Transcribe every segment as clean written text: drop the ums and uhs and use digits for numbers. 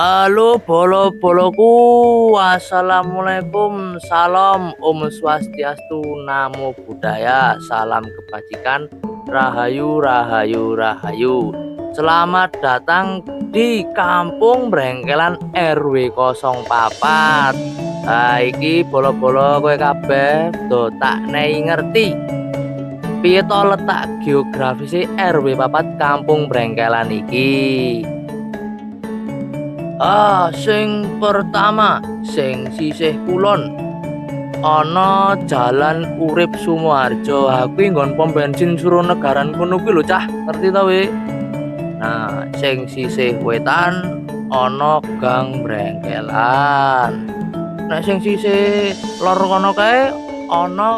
Halo bolo-boloku, assalamualaikum, salam, Om Swastiastu, Namo Buddhaya, salam kebajikan, rahayu, rahayu, rahayu. Selamat datang di Kampung Brengkelan RW 04. Iki bolo-bolo kowe kabeh do tak nei ngerti piye to letak geografis RW 4 Kampung Brengkelan iki. Sing pertama, sing sisih kulon ana Jalan Urip Sumoharjo. Kuwi nggon pom bensin Suronegaran kono kuwi lho cah, ngerti ta we? Nah, sing sisih wetan ana Gang Brengkelan. Nek sing sisih lor kono kae ana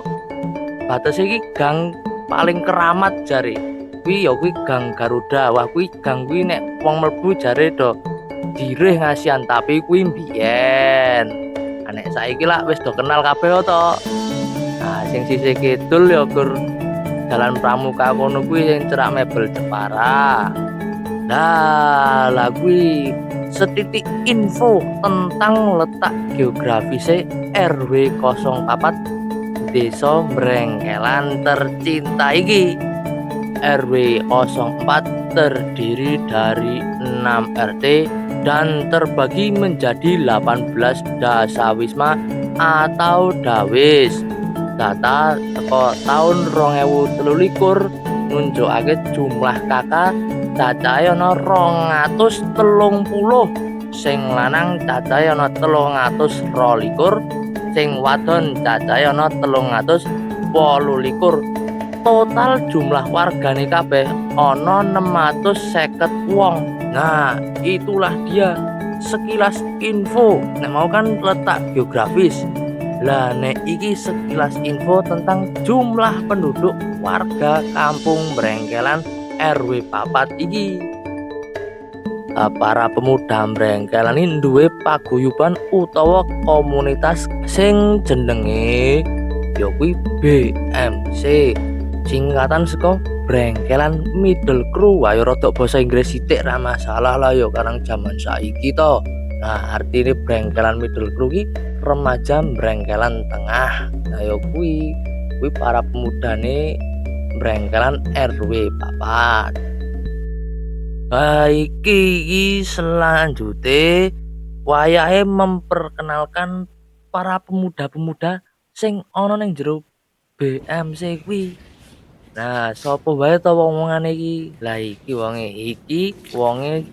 batas iki gang paling keramat jare. Kuwi ya kuwi Gang Garuda. Wah kuwi gang kuwi nek wong mlebu jare do dirih ngasihan, tapi kuwi mbiyen. Nek saiki lak wis do kenal kabeh to. Nah, sing sisih kidul ya gur Jalan Pramuka kono kuwi sing cerak mebel Jepara. Lah kuwi setitik info tentang letak geografis RW 04 Desa Brengkelan tercinta iki. RW 04 terdiri dari 6 RT dan terbagi menjadi 18 dasawisma atau dawis. Data teko tahun 2023 nunjukake jumlah kakak cacahe ana 230, sing lanang cacahe ana 322, sing wadon cacahe ana 328. Total jumlah wargane kabeh ana 650 wong. Nah, itulah dia sekilas info. Nek mau kan letak geografis. Lah nek iki sekilas info tentang jumlah penduduk warga Kampung Brengkelan RW 4 iki. Para pemuda Brengkelan ini duwe paguyuban utawa komunitas sing jenenge ya kuwi BMC. Singkatan saka Brengkelan Middle Crew. Ayo rodok basa Inggris sithik ra masalah lah yo karang jaman saiki to. Nah, artine Brengkelan Middle Crew ki remaja Brengkelan Tengah. Nah yo kuwi para pemudane Brengkelan RW 4. Iki selanjutnya wayahe memperkenalkan para pemuda-pemuda sing ana ning jero BMC kuwi. Nah, sapa wae to wong-wongane iki? Lah iki wonge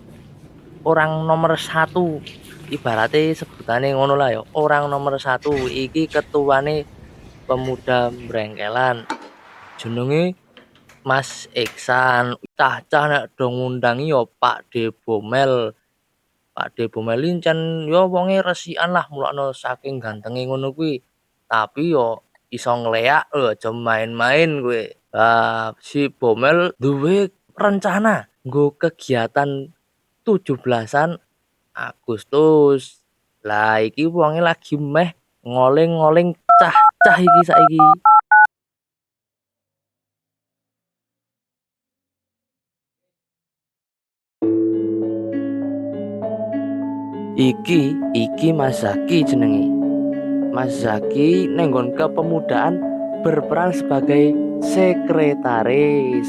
orang nomor 1. Ibarate sebutane ngono lah ya, orang nomor 1. Iki ketuane pemuda Brengkelan. Jenenge Mas Iksan. Cah-cah nek do ngundangi ya Pak De Bomel. Pak De Bomel lincen ya wonge resikan lah mulakno saking gantenge ngono kuwi. Tapi yo iso ngleak lho, aja main-main kowe. Si Bomel duwe rencana nggo kegiatan 17-an Agustus. Lah iki wonge lagi meh ngoling-ngoling cah-cah iki saiki. Iki Mas Zaki jenenge. Mas Zaki nenggon kepemudaan berperan sebagai sekretaris.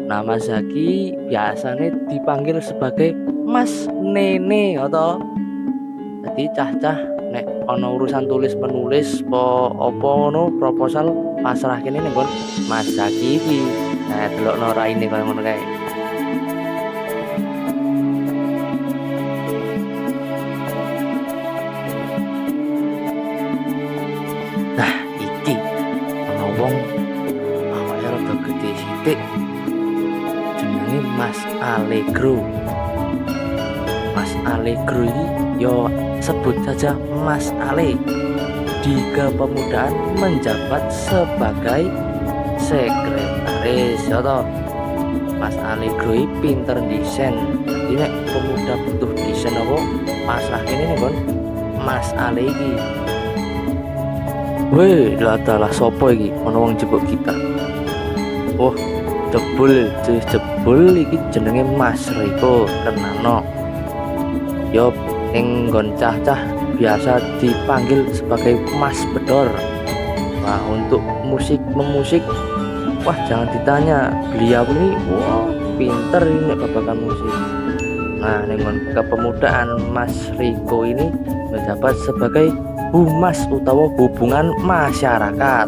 Nah, Mas Zaki biasanya dipanggil sebagai Mas Nene atau jadi cah-cah nek ana urusan tulis menulis apa ngono proposal pasrah kene ning Mas Zaki iki. Nah, delokno raine kaya ngono kae. Nah, iki ana wong awake rada gede sithik. Jenenge Mas Allegro. Mas Allegro iki yo sebut saja Mas Ale. Di kepemudaan menjabat sebagai sekretaris ya toh. Mas Allegro pinter desain. Jadi nek pemuda butuh desain apa pasrah kene nih Mas Ale iki. Weh, lah dalah sopo iki? Ono wong jebuk gitar. Oh, jebul iki jenenge Mas Riko Kenano. Yo ning nggon cah-cah biasa dipanggil sebagai Mas Bedor. Wah, untuk memusik, wah jangan ditanya, beliau ini wah pinter ini babakan musik. Nah, dengan kepemudaan Mas Riko ini menjabat sebagai humas utawa hubungan masyarakat.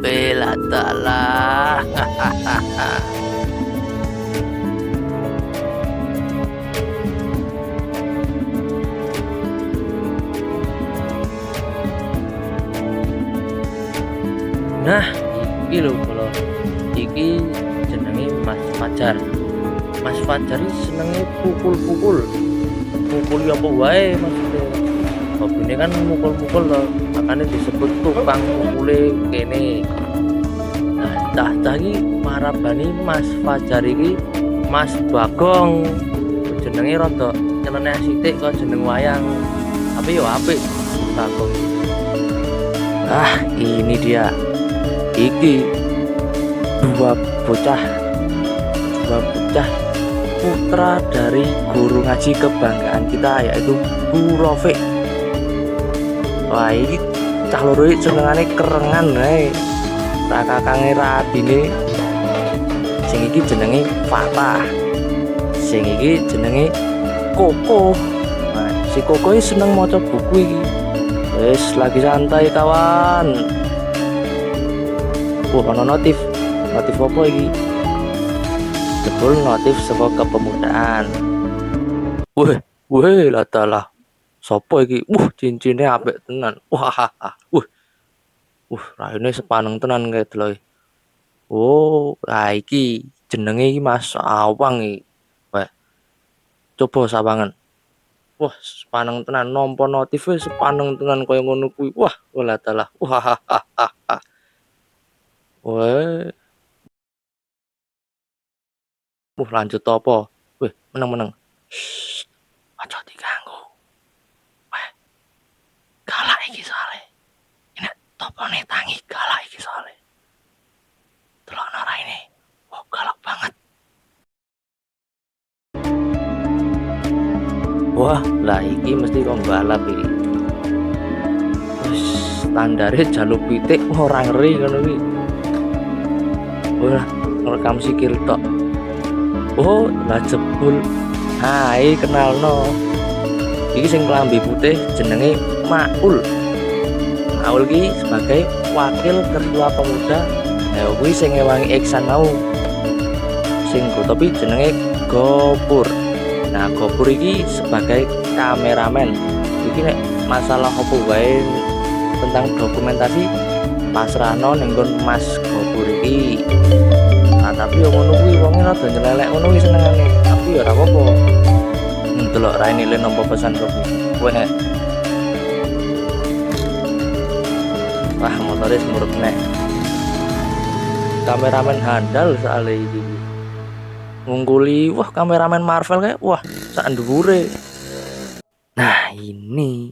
Bela talah. Nah, iki lho kalau iki jenenge Mas Fajar. Mas Fajar iki senenge pukul apa wae maksudnya. Hobine kan mukul-mukul loh, makanya disebut tukang mukule kene. Nah, cah iki marabani Mas Fajar iki Mas Bagong. Jenenge rada nyeleneh sithik kok jeneng wayang. Tapi yo apik Bagong. Ah, ini dia. Iki dua bocah putra dari guru ngaji kebanggaan kita, yaitu Bu Rofik. Wah, ini cah loro iki senengane kerengan ae. Ra kakange ra adine. Sing iki jenenge Fatah. Sing iki jenenge Koko. Nah, si Koko iki seneng maca buku iki. Wis lagi santai kawan. Ono notif apa iki? Jebul notif saka kepemudaan. Weh lah dalah. Sopo iki? Cincine apik tenan. Raine sepaneng tenan kae delok. Oh, iki jenenge iki Mas Awang iki. Wah. Coba sawangen. Wah, sepaneng tenan, nampa notif sepaneng tenan kaya ngono kuwi. Wah, lah dalah. Wah, lanjut apa? Wih, meneng. Aja diganggu. Wah, galak iki soalnya. Ini topone tangi galak iki soalnya. Delokno raine. Wah, galak banget. Wah, lah iki mesti kok balap iki. Wis standare jaluk pitik ora ngeri ngono iki. Wah, ngerekam sikil tok. Oh, lah jebul. Hai, kenalno. Iki sing klambi putih jenenge Maul. Maul iki sebagai wakil ketua pemuda. Ya kuwi sing ngewangi Iksan mau. Sing tapi jenenge Gopur. Nah, Gopur iki sebagai kameramen. Iki nek masalah apa wae tentang dokumentasi pasrahno ning nggon Mas Gopur iki. Nah, tapi yo ngono kuwi wonge rada nyelelek ngono kuwi senengane. Tapi yo ora apa-apa. Delok raine le nampa pesan kok. Weh. Wah, motore semurut nek. Kameramen handal soalnya iki. Ngungkuli, wah kameramen Marvel kayak, wah sak dhuwure. Nah, ini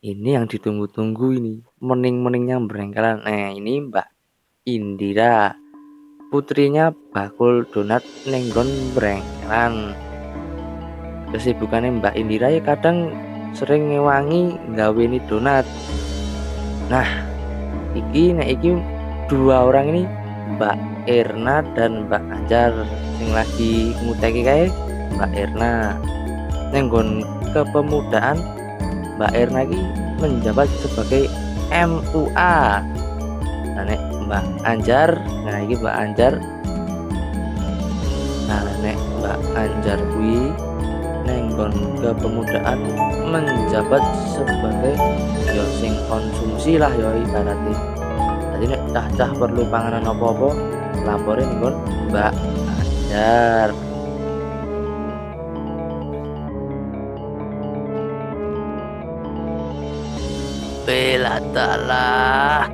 yang ditunggu-tunggu ini, mening-meningnya berengkelan. Nah, ini Mbak Indira, putrinya bakul donat nenggon berengkelan. Kesibukannya Mbak Indira ya kadang sering ngewangi nggaweni donat. Nah, iki dua orang ini, Mbak Erna dan Mbak Anjar, sing lagi nguteki kae Mbak Erna. Nenggon kepemudaan Mbak Erna iki menjabat sebagai MUA. Nah, nek Mbak Anjar, nah iki Mbak Anjar. Nah, nek Mbak Anjar kuwi nenggon kepemudaan menjabat sebagai yo sing konsumsi lah yo ibaratnya. Jadi nek cah-cah perlu panganan apa-apa laporin nenggon Mbak Anjar. Bela talah.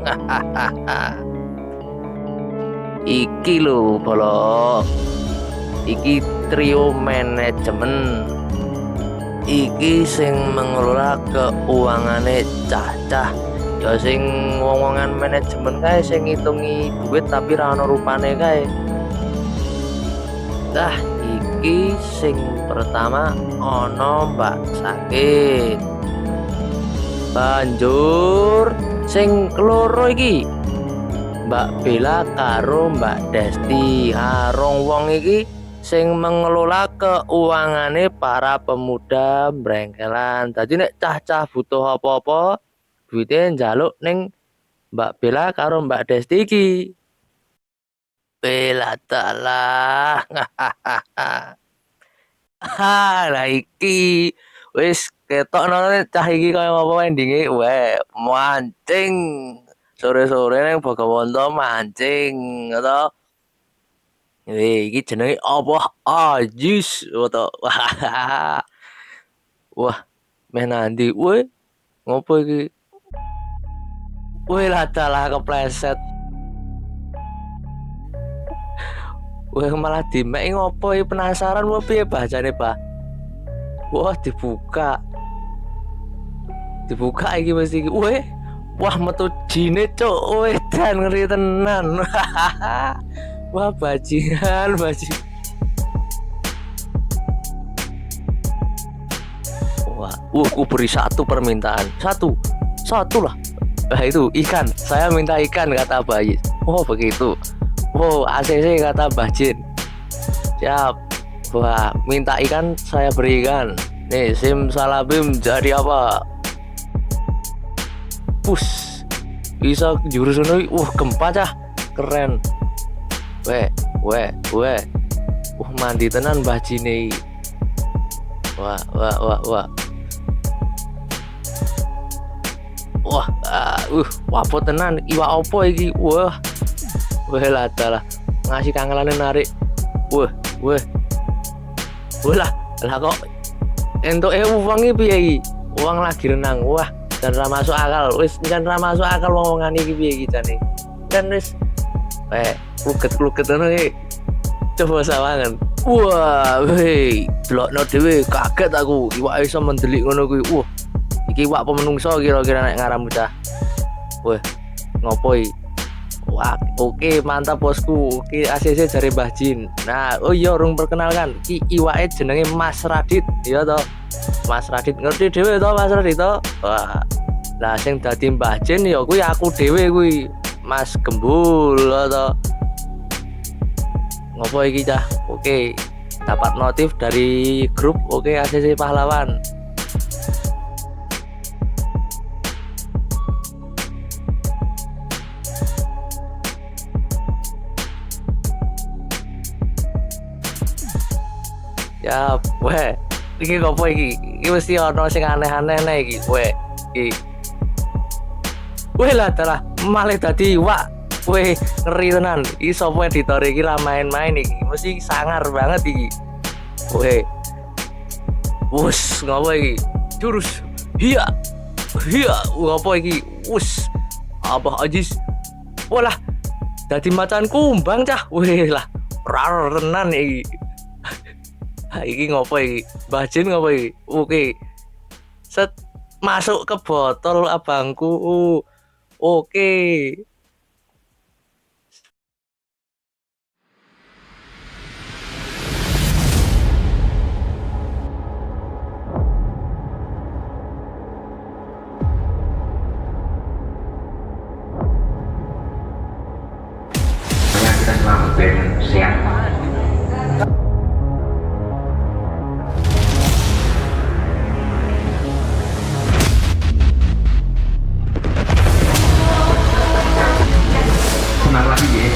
Iki lho polo. Iki trio manajemen. iki sing mengelola keuangane cah-cah. Ya sing wong-wongan manajemen kae sing ngitungi duit tapi ra ono rupane kae. Dah iki sing pertama ono Mbak Sakit. Banjur sing keloro iki Mbak Bella karo Mbak Desti. Rong wong iki sing mengelola keuangane para pemuda brengkelan. Dadi nek cah-cah butuh apa-apa, duite njaluk ning Mbak Bella karo Mbak Desti iki. Bella dalah. Lah iki wis ketokno cah iki kaya apa endinge wae mancing. Sore-sore ning Bogowonto mancing, to. Iki jenenge apa? Ajis, to. Wah, meh nandi? Weh, ngopo iki? Weh, lah dalah kepleset. Weh, malah dimek ngopo iki penasaran wae piye bacane, Pak? Wah, dibuka. Dibuka iki mesti iki. Weh, wah metu jine, Cuk. Weh, dan ngeri tenan. Wah, bajingan, bajingan. Wah, aku beri satu permintaan. Satu lah. Nah itu ikan. Saya minta ikan kata Bayi. Oh begitu. Oh ACC kata Mbah Jin. Siap. Wah minta ikan saya berikan. Nih sim salabim jadi apa? Pus. Bisa jurus ini. Gempa cah. Keren. Weh. Mandi tenan Mbah Jin nih. Wah. Wapo tenan iwak opo iki. Wah lah dalah ngasih kangelane narik. Wah lah kok entuke uang iki piye iki? Uang lagi renang. Wah dan ra masuk akal. Wis jan ra masuk akal wong-wongan iki piye iki jane. Kan wis kluget-kluget ngono iki. Coba sawangan. Wah, delokno dhewe kaget aku. Iwak iso mendelik ngono kuwi. Wah, iki iwak apa menungso kira-kira nek ngaran bocah. Wah, ngopo iki? Wah, oke, mantap bosku. Oke, ACC jare Mbah Jin. Nah, oh iya urung perkenalkan. Iki iwake jenenge Mas Radit. Iya to. Mas Radit ngerti dhewe to Mas Radit to? Wah. Lah sing dadi Mbah Jin ya kuwi aku dhewe kuwi. Mas Gembul to. Ngopo iki cah? Oke, dapat notif dari grup. Oke, ACC pahlawan. Ya, iki ngopo iki? Iki mesti ono sing aneh-aneh nih iki. Iki. Lah dalah malah dadi iwak. Ngeri tenan. Iki sapa editor iki ra main-main iki. Mesti sangar banget iki. Wus, ngopo iki? Jurus. Hiya. Ngopo iki? Wus. Apa Ajis? Walah. Dadi macan kumbang cah. Lah, rar tenan iki. Iki ngopo iki? Mbah Jin ngopo iki? Oke. Set masuk ke botol abangku. Oke. Kita selamat siang. Senang lagi ya.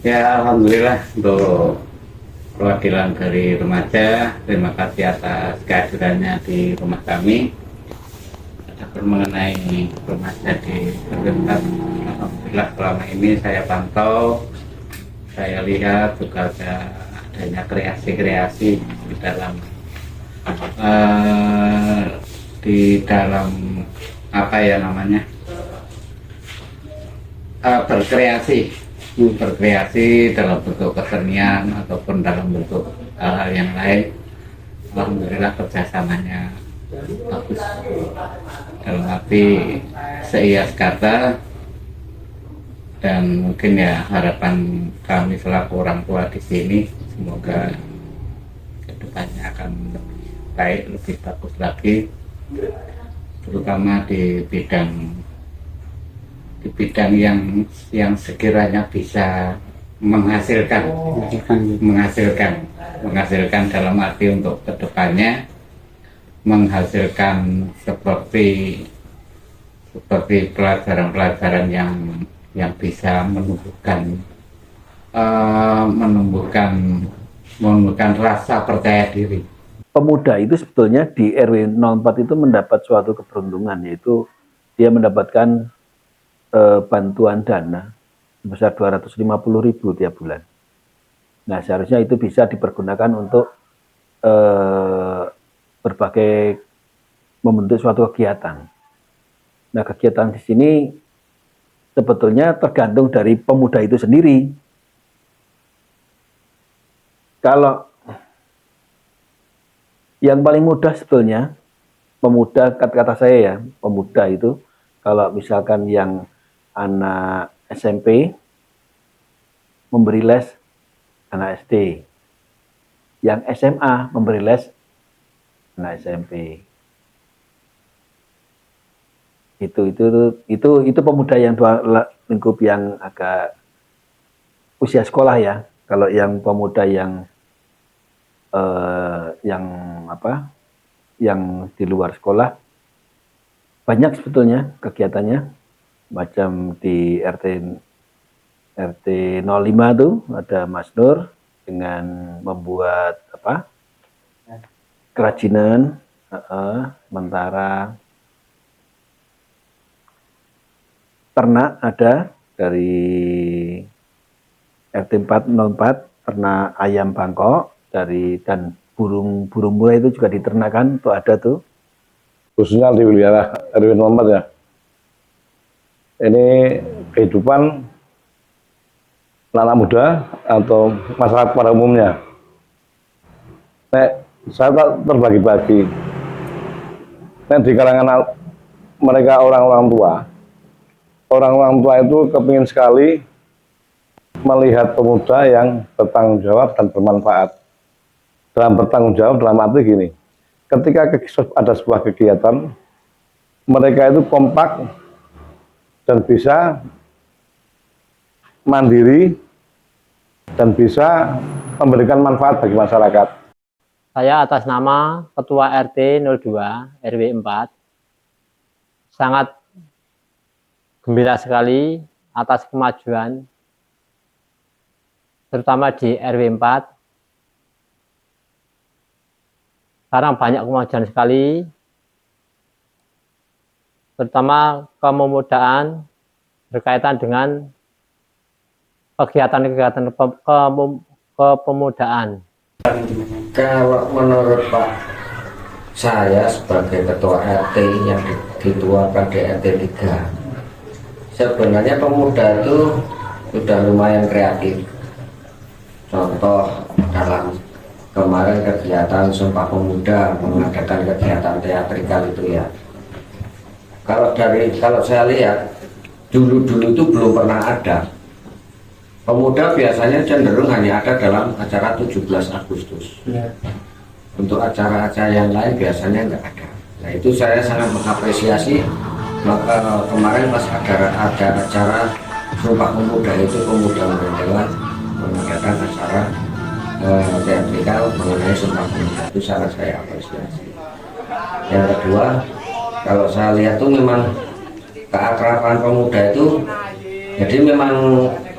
Ya, alhamdulillah untuk perwakilan dari remaja. Terima kasih atas kehadirannya di rumah kami. Adapun mengenai remaja di RW 4, alhamdulillah selama ini saya pantau, saya lihat juga ada adanya kreasi-kreasi di dalam apa ya namanya, berkreasi dalam bentuk kesenian ataupun dalam bentuk hal-hal yang lain. Alhamdulillah kerjasamanya bagus, dalam arti seias kata, dan mungkin ya harapan kami selaku orang tua di sini semoga kedepannya akan lebih baik, lebih bagus lagi, terutama di bidang yang sekiranya bisa menghasilkan dalam arti untuk kedepannya menghasilkan seperti pelajaran-pelajaran yang bisa menumbuhkan rasa percaya diri. Pemuda itu sebetulnya di RW 04 itu mendapat suatu keberuntungan, yaitu dia mendapatkan bantuan dana sebesar 250.000 tiap bulan. Nah, seharusnya itu bisa dipergunakan untuk berbagai membentuk suatu kegiatan. Nah, kegiatan di sini sebetulnya tergantung dari pemuda itu sendiri. Kalau yang paling mudah sebetulnya pemuda, kata saya ya, pemuda itu kalau misalkan yang anak SMP memberi les anak SD, yang SMA memberi les anak SMP. Itu pemuda yang dua lingkup yang agak usia sekolah ya. Kalau yang pemuda yang di luar sekolah banyak sebetulnya kegiatannya. Macam di RT 05 tuh ada Mas Nur dengan membuat kerajinan, sementara ternak ada dari RT 404 ternak ayam Bangkok dan burung murai itu juga diternakan, tuh ada tuh. Khususnya di wilayah RW 04 ya. Ini kehidupan anak muda atau masyarakat pada umumnya. Saya terbagi-bagi. Di kalangan mereka orang-orang tua itu kepingin sekali melihat pemuda yang bertanggung jawab dan bermanfaat. Dalam bertanggung jawab dalam arti gini, ketika ada sebuah kegiatan, mereka itu kompak dan bisa mandiri dan bisa memberikan manfaat bagi masyarakat. Saya atas nama Ketua RT 02 RW 4 sangat gembira sekali atas kemajuan terutama di RW 4. Sekarang banyak kemajuan sekali, terutama kemudaan berkaitan dengan kegiatan-kegiatan kepemudaan. Kalau menurut Pak, saya sebagai ketua RT yang dituakan di RT 3, sebenarnya pemuda itu sudah lumayan kreatif. Contoh dalam kemarin kegiatan Sumpah Pemuda mengadakan kegiatan teatrikal itu ya. Kalau saya lihat dulu itu belum pernah ada. Pemuda biasanya cenderung hanya ada dalam acara 17 Agustus. Ya. Untuk acara-acara yang lain biasanya nggak ada. Nah, itu saya sangat mengapresiasi. Maka kemarin pas ada acara Sumpah Pemuda itu pemuda mendewan mengadakan acara teatrikal mengenai Sumpah Pemuda, itu sangat saya apresiasi. Yang kedua, kalau saya lihat tuh memang keakraban pemuda itu, jadi memang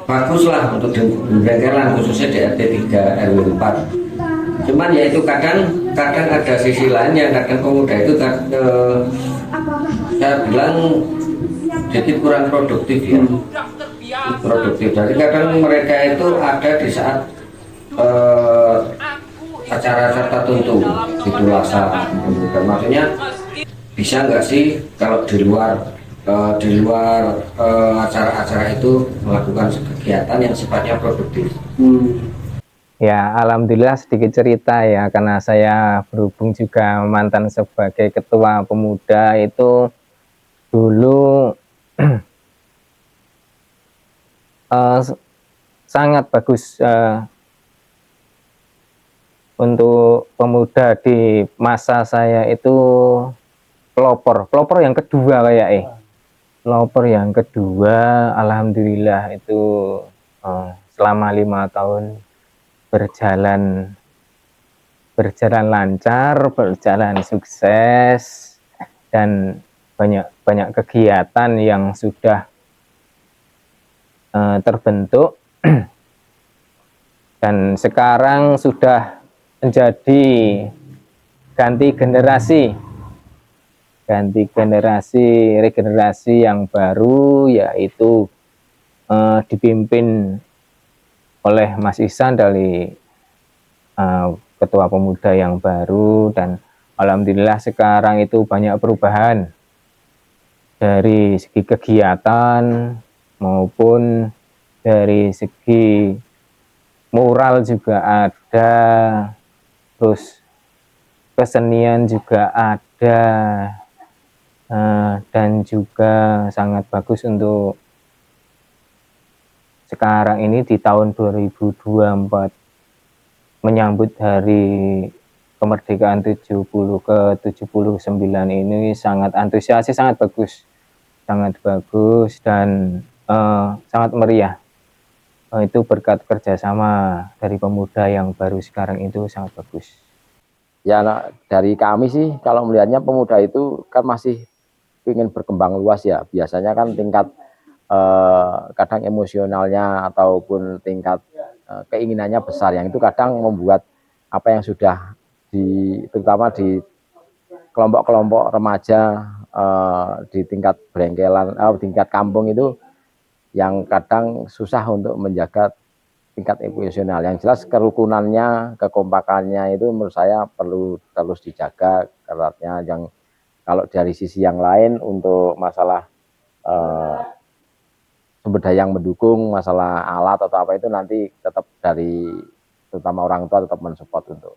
bagus lah untuk di bengkelan, khususnya di RT 3 RW 4. Cuman ya itu kadang ada sisi lain yang kadang pemuda itu saya bilang sedikit kurang produktif ya. Produktif. Jadi kadang mereka itu ada di saat acara-acara tertentu itu lasa. Maksudnya bisa nggak sih kalau di luar acara-acara itu melakukan kegiatan yang sifatnya produktif? Ya, alhamdulillah sedikit cerita ya, karena saya berhubung juga mantan sebagai ketua pemuda itu dulu sangat bagus untuk pemuda di masa saya itu pelopor yang kedua pelopor yang kedua, alhamdulillah itu selama 5 tahun berjalan lancar, berjalan sukses, dan banyak kegiatan yang sudah terbentuk dan sekarang sudah menjadi ganti regenerasi yang baru, yaitu dipimpin oleh Mas Ihsan dari ketua pemuda yang baru, dan alhamdulillah sekarang itu banyak perubahan dari segi kegiatan maupun dari segi moral juga ada, terus kesenian juga ada, dan juga sangat bagus untuk sekarang ini di tahun 2024 menyambut hari kemerdekaan 70 ke 79 ini sangat antusias, sangat bagus dan sangat meriah. Itu berkat kerjasama dari pemuda yang baru sekarang itu sangat bagus. Ya, dari kami sih kalau melihatnya pemuda itu kan masih ingin berkembang luas ya. Biasanya kan tingkat kadang emosionalnya ataupun tingkat keinginannya besar, yang itu kadang membuat apa yang sudah terutama di kelompok-kelompok remaja di tingkat brengkelan, tingkat kampung itu yang kadang susah untuk menjaga tingkat emosional. Yang jelas kerukunannya, kekompakannya itu menurut saya perlu terus dijaga eratnya. Yang kalau dari sisi yang lain untuk masalah sumber daya yang mendukung, masalah alat atau apa itu nanti tetap dari terutama orang tua tetap mensupport untuk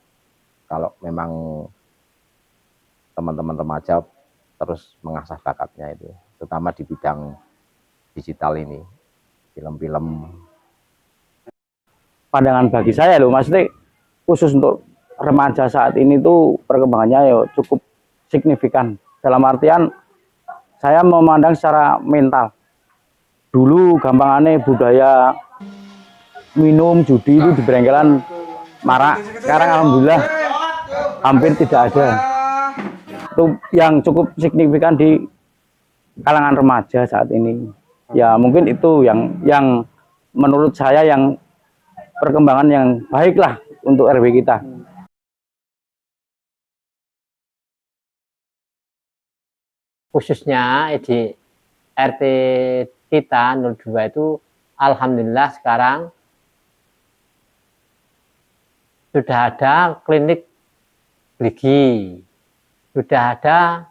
kalau memang teman-teman remaja terus mengasah bakatnya itu, terutama di bidang digital ini, film-film. Pandangan bagi saya loh, maksudnya khusus untuk remaja saat ini tuh perkembangannya ya cukup signifikan. Dalam artian saya memandang secara mental. Dulu gampangannya budaya minum judi itu di brengkelan marak. Sekarang alhamdulillah hampir tidak ada. Itu yang cukup signifikan di kalangan remaja saat ini. Ya mungkin itu yang menurut saya yang perkembangan yang baik lah untuk RW kita. Khususnya di RT kita 02 itu alhamdulillah sekarang sudah ada klinik gigi, sudah ada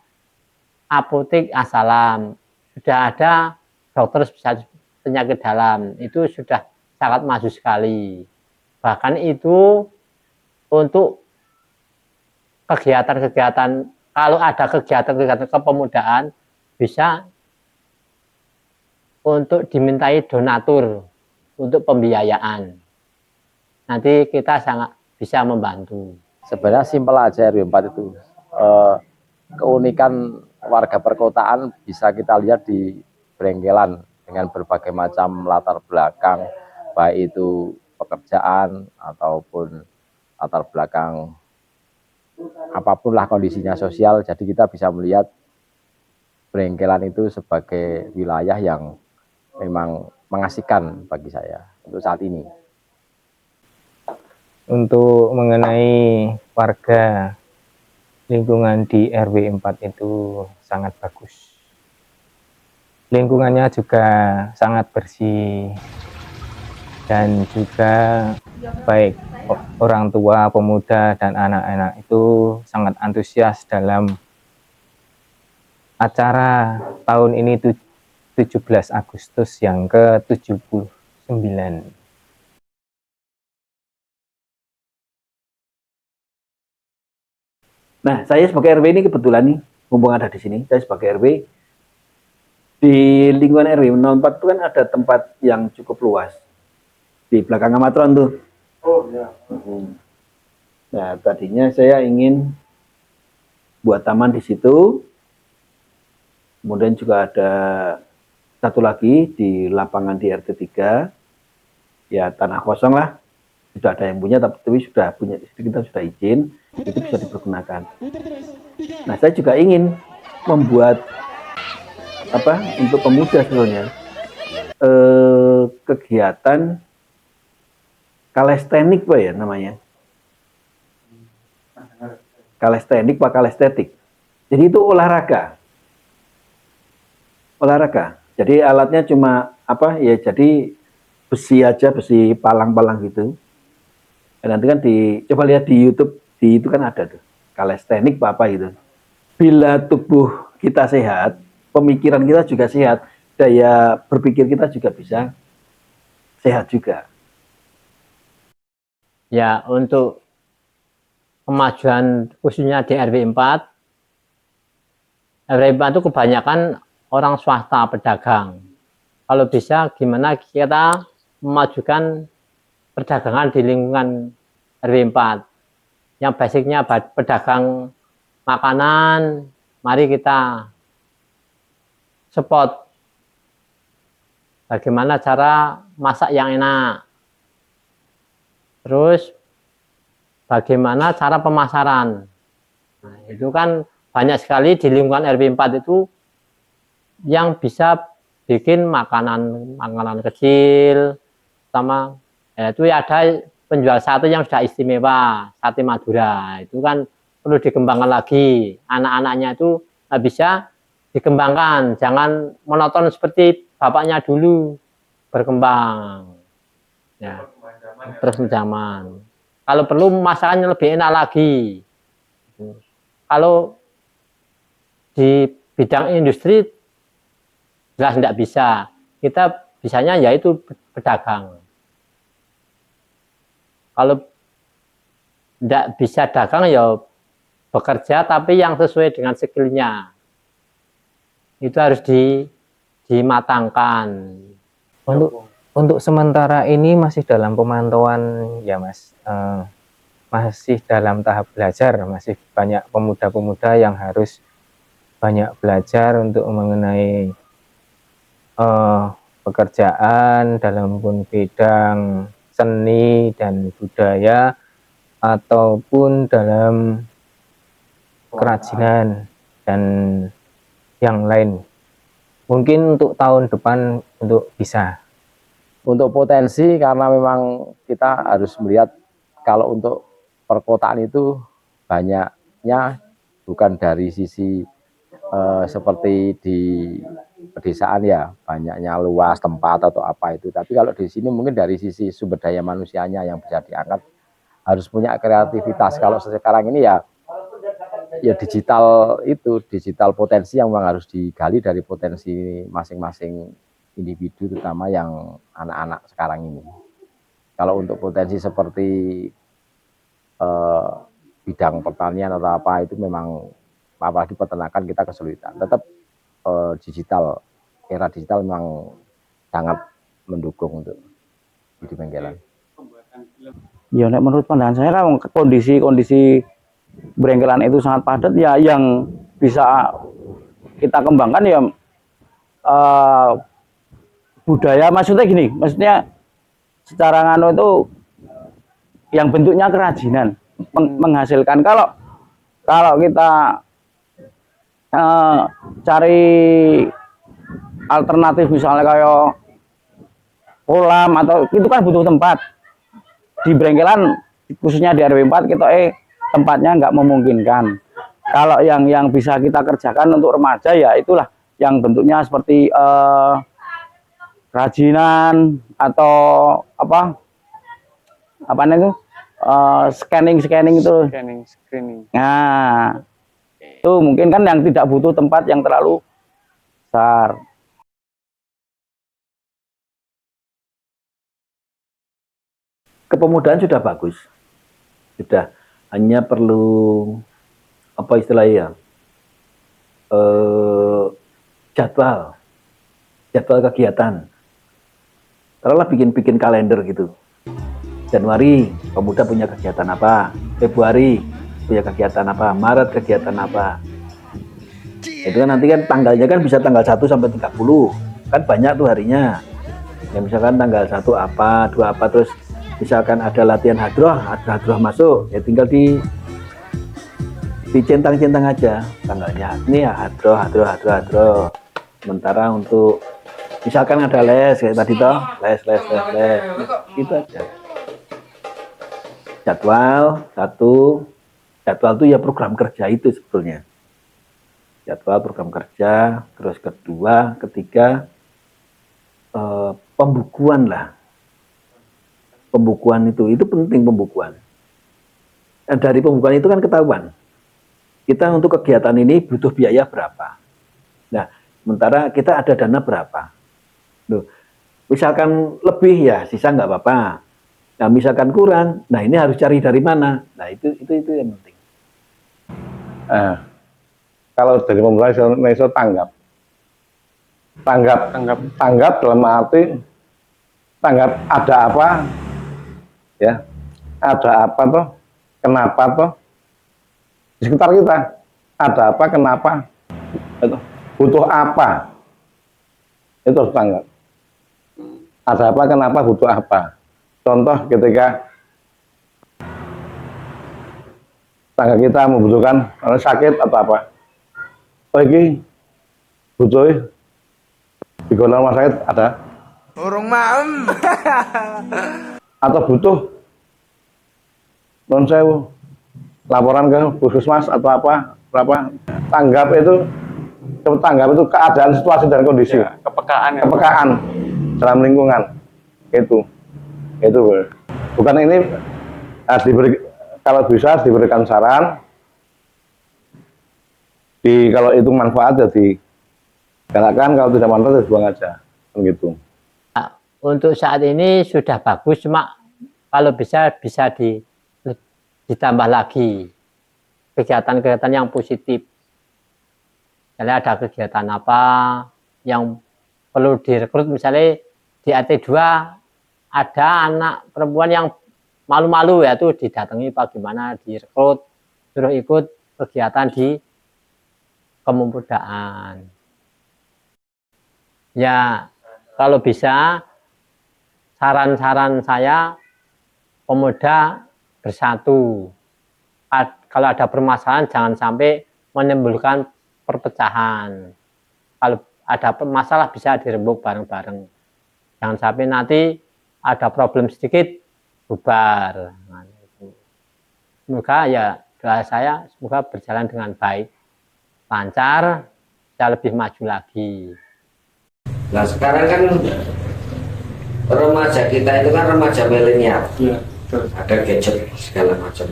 apotek Asalam, sudah ada dokter spesialis penyakit dalam, itu sudah sangat maju sekali. Bahkan itu untuk kegiatan-kegiatan, kalau ada kegiatan-kegiatan kepemudaan bisa untuk dimintai donatur untuk pembiayaan. Nanti kita sangat bisa membantu. Sebenarnya simpel aja RW 4 itu. Keunikan warga perkotaan bisa kita lihat di brengkelan dengan berbagai macam latar belakang, baik itu pekerjaan ataupun latar belakang apapun lah kondisinya sosial. Jadi kita bisa melihat brengkelan itu sebagai wilayah yang memang mengasihkan bagi saya untuk saat ini. Untuk mengenai warga lingkungan di RW 4 itu sangat bagus. Lingkungannya juga sangat bersih dan juga baik orang tua, pemuda, dan anak-anak itu sangat antusias dalam acara tahun ini 17 Agustus yang ke-79. Nah, saya sebagai RW ini kebetulan nih, mumpung ada di sini, saya sebagai RW, di lingkungan RW 04 itu kan ada tempat yang cukup luas. Di belakang Amatron tuh. Oh, ya. Nah, tadinya saya ingin buat taman di situ. Kemudian juga ada satu lagi di lapangan di RT 3. Ya, tanah kosong lah. Sudah ada yang punya, tapi sudah punya, kita sudah izin, itu bisa dipergunakan. Nah, saya juga ingin membuat apa untuk pemuda sebenarnya kegiatan kalestenik Pak ya namanya. Kalestenik Pak kalestetik. Jadi itu olahraga. Olahraga. Jadi alatnya cuma apa ya, jadi besi aja, besi palang-palang gitu. Dan nanti kan coba lihat di YouTube, di itu kan ada tuh kalestenik apa gitu. Bila tubuh kita sehat, pemikiran kita juga sehat, daya berpikir kita juga bisa sehat juga. Ya, untuk kemajuan khususnya di RW 4, RW 4 itu kebanyakan orang swasta pedagang. Kalau bisa gimana kita memajukan perdagangan di lingkungan RW 4 yang basicnya pedagang makanan, mari kita support bagaimana cara masak yang enak, terus bagaimana cara pemasaran. Nah, itu kan banyak sekali di lingkungan RW 4 itu yang bisa bikin makanan kecil, sama itu ada penjual sate yang sudah istimewa, sate Madura. Itu kan perlu dikembangkan lagi. Anak-anaknya itu bisa dikembangkan, jangan monoton seperti bapaknya dulu berkembang. Ya, terus zaman. Kalau perlu masakannya lebih enak lagi. Kalau di bidang industri jelas tidak bisa. Kita bisanya yaitu pedagang. Kalau tidak bisa dagang ya bekerja tapi yang sesuai dengan skillnya. Itu harus dimatangkan. Untuk sementara ini masih dalam pemantauan ya Mas, masih dalam tahap belajar, masih banyak pemuda-pemuda yang harus banyak belajar untuk mengenai pekerjaan dalam bidang seni dan budaya ataupun dalam kerajinan dan yang lain. Mungkin untuk tahun depan untuk bisa. Untuk potensi, karena memang kita harus melihat kalau untuk perkotaan itu banyaknya bukan dari sisi seperti di pedesaan ya, banyaknya luas tempat atau apa itu, tapi kalau di sini mungkin dari sisi sumber daya manusianya yang bisa diangkat, harus punya kreativitas. Kalau sekarang ini ya digital, itu digital potensi yang memang harus digali dari potensi masing-masing individu, terutama yang anak-anak sekarang ini. Kalau untuk potensi seperti bidang pertanian atau apa itu memang, apalagi peternakan, kita kesulitan. Tetap digital, era digital memang sangat mendukung untuk di Bengkelan. Ya, menurut pandangan saya kan kondisi Bengkelan itu sangat padat ya, yang bisa kita kembangkan ya budaya, maksudnya secara ngano itu yang bentuknya kerajinan, menghasilkan. Kalau kita cari alternatif misalnya kayak kolam atau itu kan butuh tempat. Di Brengkelan khususnya di RW 4 kita tempatnya nggak memungkinkan. Kalau yang bisa kita kerjakan untuk remaja ya itulah yang bentuknya seperti kerajinan atau apa itu scanning itu. Screening. Nah, itu mungkin kan yang tidak butuh tempat yang terlalu besar. Kepemudaan sudah bagus, sudah, hanya perlu apa istilahnya, jadwal kegiatan. Taruhlah bikin kalender gitu. Januari pemuda punya kegiatan apa, Februari punya kegiatan apa, Maret kegiatan apa. Itu kan nanti kan tanggalnya kan bisa tanggal 1 sampai 30, kan banyak tuh harinya. Ya misalkan tanggal 1 apa, 2 apa, terus misalkan ada latihan hadroh masuk, ya tinggal dicentang-centang aja tanggalnya. Ini ya hadroh. Sementara untuk misalkan ada les kayak tadi toh, les. Itu aja. Jadwal itu ya program kerja itu sebetulnya. Jadwal program kerja, terus ketiga pembukuan lah. Pembukuan itu penting, pembukuan. Dan dari pembukuan itu kan ketahuan kita untuk kegiatan ini butuh biaya berapa. Nah, sementara kita ada dana berapa. Loh, misalkan lebih ya sisa nggak apa-apa. Nah, misalkan kurang, nah ini harus cari dari mana. Nah, itu yang penting. Kalau dari pemulai saya tanggap dalam arti tanggap ada apa, ya, ada apa toh, kenapa toh, di sekitar kita ada apa, kenapa, butuh apa, itu harus tanggap. Ada apa, kenapa, butuh apa. Contoh ketika tangga kita membutuhkan sakit atau apa, oh ini butuh di golongan rumah sakit ada Urung maem. atau butuh non sewu laporan ke puskesmas atau apa berapa. Tanggap itu keadaan situasi dan kondisi ya, kepekaan dalam lingkungan itu bukan ini kalau bisa diberikan saran kalau itu manfaat jadi galakkan, kalau tidak manfaat dibuang aja begitu. Untuk saat ini sudah bagus, cuma kalau bisa ditambah lagi kegiatan-kegiatan yang positif. Misalnya ada kegiatan apa yang perlu direkrut, misalnya di AT2 ada anak perempuan yang malu-malu, ya itu didatangi bagaimana direkrut, suruh ikut kegiatan di kepemudaan. Ya kalau bisa saran-saran saya, pemuda bersatu. Kalau ada permasalahan jangan sampai menimbulkan perpecahan. Kalau ada masalah bisa dirembuk bareng-bareng. Jangan sampai nanti ada problem sedikit bubar. Nah, semoga ya doa saya semoga berjalan dengan baik, lancar, bisa lebih maju lagi. Nah sekarang kan remaja kita itu kan remaja milenial, ada gadget segala macam.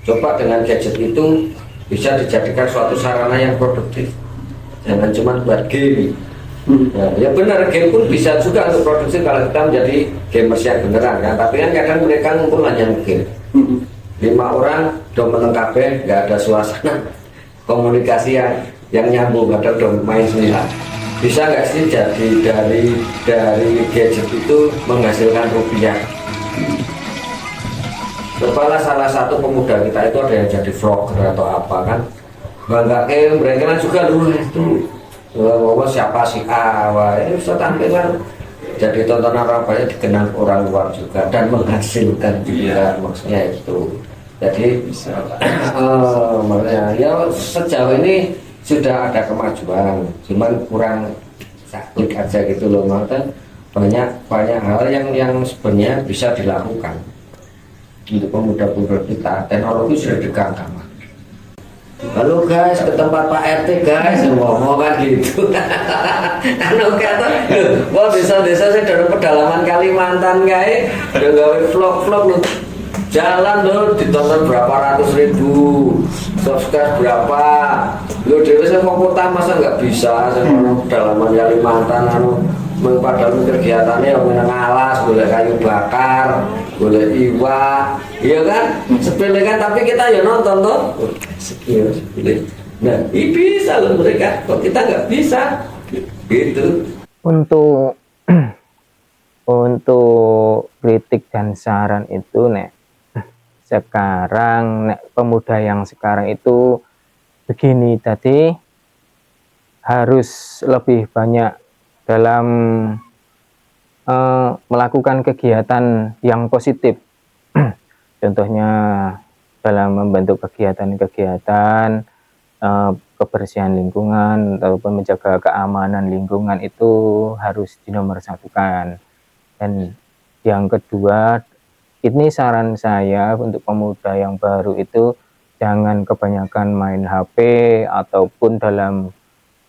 Coba dengan gadget itu bisa dijadikan suatu sarana yang produktif, jangan cuma buat game. Nah, ya benar, game pun bisa juga untuk produksi kalau kita menjadi gamers yang beneran kan. Tapi kan kadang mereka ngumpul hanya game. 5 orang udah menengkape, nggak ada suasana komunikasi yang nyambung, ada udah main semua. Bisa nggak sih jadi dari gadget itu menghasilkan rupiah? Kepala salah satu pemuda kita itu ada yang jadi vlogger atau apa kan, bangga mereka kan juga dulu itu siapa si A, bisa tampilkan jadi tontonan orang banyak, dikenal orang luar juga dan menghasilkan juga, maksudnya itu. Jadi ya sejauh ini sudah ada kemajuan, cuman kurang klik aja gitu loh, makanya banyak hal yang sebenarnya bisa dilakukan untuk pemuda-pemuda kita. Teknologi sudah diganggang. Halo guys, ke tempat Pak RT guys, ngomong kan gitu. Anu kata, wah desa-desa saya dari pedalaman Kalimantan guys, udah gawe vlog-vlog lu, jalan loh, ditonton berapa ratus ribu, subscribe berapa, lu dewe saya mau kota masa nggak bisa, saya mau pedalaman Kalimantan, anu, padahal kegiatannya yang menang alas, boleh kayu bakar, boleh iwa, iya kan, sepele kan, tapi kita ya nonton tuh. Sepele. Nah, ini bisa loh mereka, kok kita nggak bisa, gitu. Untuk kritik dan saran itu nek sekarang nek pemuda yang sekarang itu begini, tadi harus lebih banyak dalam melakukan kegiatan yang positif. Contohnya dalam membentuk kegiatan-kegiatan kebersihan lingkungan ataupun menjaga keamanan lingkungan itu harus dinomorsatukan. Dan yang kedua, ini saran saya untuk pemuda yang baru itu jangan kebanyakan main HP ataupun dalam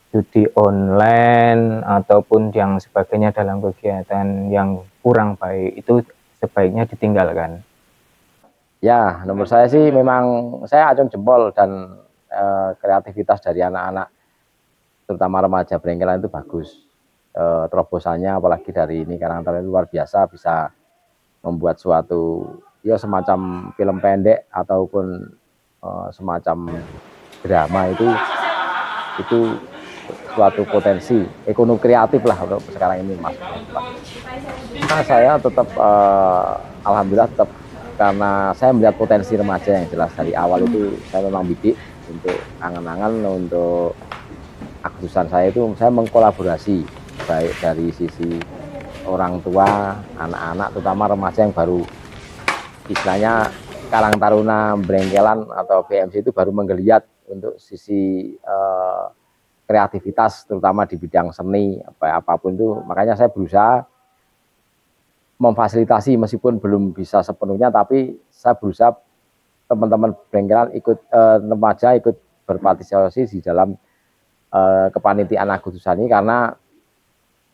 judi online ataupun yang sebagainya dalam kegiatan yang kurang baik, itu sebaiknya ditinggalkan. Ya, nomor saya sih memang saya acung jempol dan kreativitas dari anak-anak terutama remaja Brengkelan itu bagus. Terobosannya apalagi dari ini karakter luar biasa, bisa membuat suatu ya semacam film pendek ataupun semacam drama itu suatu potensi ekonomi kreatif lah untuk sekarang ini Mas. Nah, saya tetap alhamdulillah tetap, karena saya melihat potensi remaja yang jelas dari awal itu saya memang bidik untuk angan-angan untuk Agustusan saya itu saya mengkolaborasi baik dari sisi orang tua, anak-anak, terutama remaja yang baru istilahnya Karang Taruna Brengkelan atau BMC itu baru menggeliat untuk sisi kreativitas terutama di bidang seni apapun itu. Makanya saya berusaha memfasilitasi meskipun belum bisa sepenuhnya, tapi saya berusaha teman-teman Brengkelan ikut remaja ikut berpartisipasi di dalam kepanitiaan Agustusan ini, karena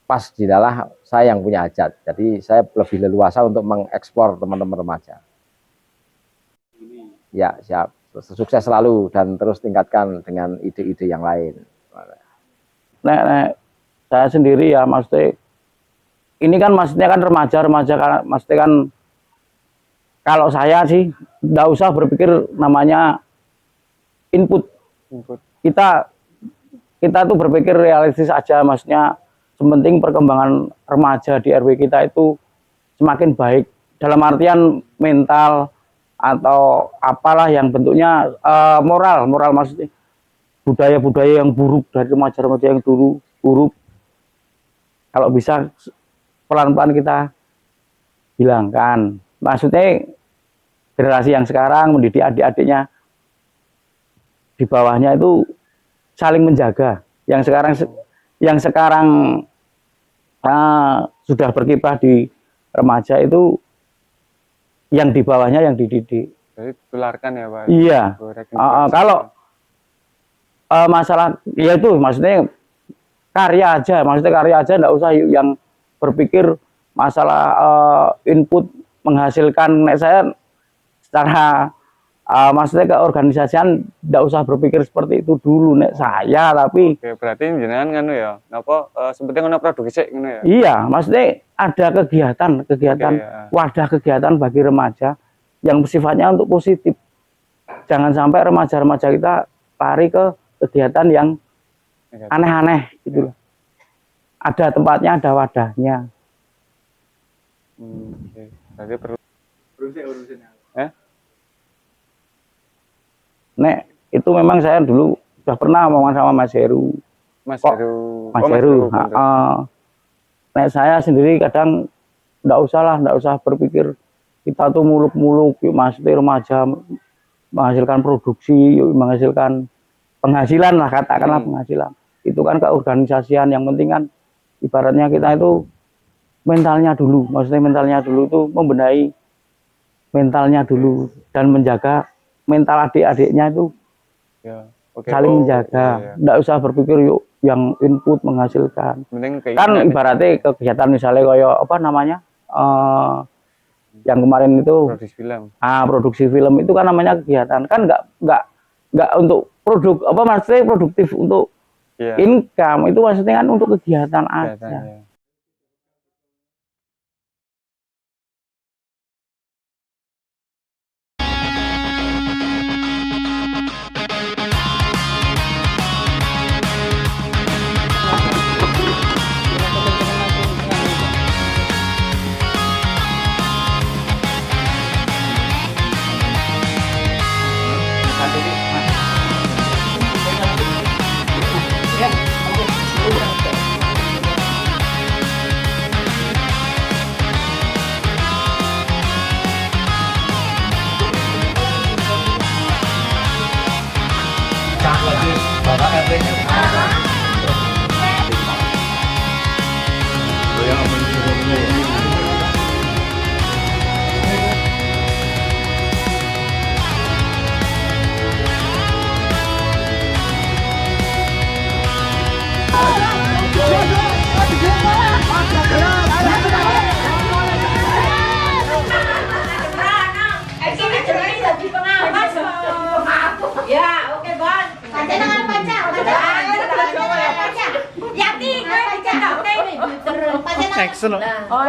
pas di dalam saya yang punya hajat, jadi saya lebih leluasa untuk mengeksplor teman-teman remaja. Ya, siap. Sukses selalu dan terus tingkatkan dengan ide-ide yang lain. Nek saya sendiri ya, maksudnya ini kan maksudnya kan remaja maksudnya kan, kalau saya sih nggak usah berpikir namanya input. Kita tuh berpikir realistis aja, maksudnya sementing perkembangan remaja di RW kita itu semakin baik dalam artian mental atau apalah yang bentuknya moral maksudnya budaya-budaya yang buruk dari remaja-remaja yang dulu buruk, kalau bisa pelan-pelan kita hilangkan. Maksudnya generasi yang sekarang mendidik adik-adiknya di bawahnya itu saling menjaga. Yang sekarang sudah berkiprah di remaja itu yang di bawahnya yang dididik. Jadi tularkan ya Pak? Iya. Kalau masalah ya itu maksudnya karya aja enggak usah yang berpikir masalah input menghasilkan. Saya secara maksudnya keorganisasian enggak usah berpikir seperti itu dulu nek saya, tapi oke, berarti jenengan ngono ya. Napa sebetulnya ngono produksi ngono ya? Iya, maksudnya ada kegiatan ya. Wadah kegiatan bagi remaja yang sifatnya untuk positif. Jangan sampai remaja-remaja kita lari ke kegiatan yang aneh-aneh gitu loh. Ada tempatnya, ada wadahnya. Oke. Berarti perlu urusannya. Nek itu memang saya dulu sudah pernah ngomong sama Mas Heru. Mas Heru. Nek saya sendiri kadang enggak usah berpikir kita tuh muluk-muluk, maksudnya remaja menghasilkan produksi, menghasilkan penghasilan lah, katakanlah penghasilan. Itu kan keorganisasian, yang penting kan ibaratnya kita itu mentalnya dulu, maksudnya mentalnya dulu itu membenahi mentalnya dulu dan menjaga mental adik-adiknya itu Ya. Oke. saling Oh, menjaga, iya, iya. nggak usah berpikir yuk yang input menghasilkan. Penting Kan keinginan. ibaratnya kegiatan misalnya kayak apa namanya yang kemarin itu Produksi film. produksi film itu kan namanya kegiatan, kan nggak untuk produk apa maksudnya produktif untuk Iya. income, itu maksudnya kan untuk kegiatan aja. Kelihatannya. Ya, oke, Bon. Pacar dengan pacar. Yati, gue pacar oke nih. Pacar. Action. Oh,